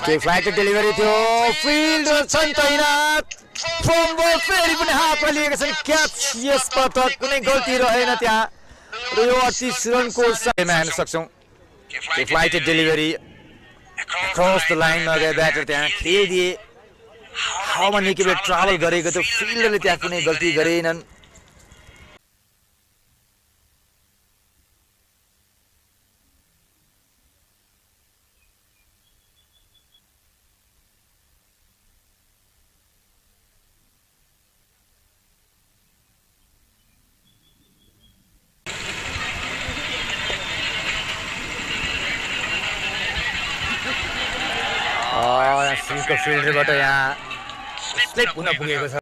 त्यो flight delivery थियो fielder छन् तैनात फम्बल फेरि पनि हातमा लिएका छन् क्याच यस पटक कुनै गल्ती रहेन त्यहाँ र यो 38 रनको समयमा हेर्न सक्छौँ त्यो flight delivery cross the line नगए ब्याटर त्यहाँ खेलिदिए हावामा निकै बेर ट्राभल गरेको थियो फिल्डरले त्यहाँ कुनै गल्ती गरेनन् फिल्डरबाट यहाँ स्लिप हुन पुगेको छ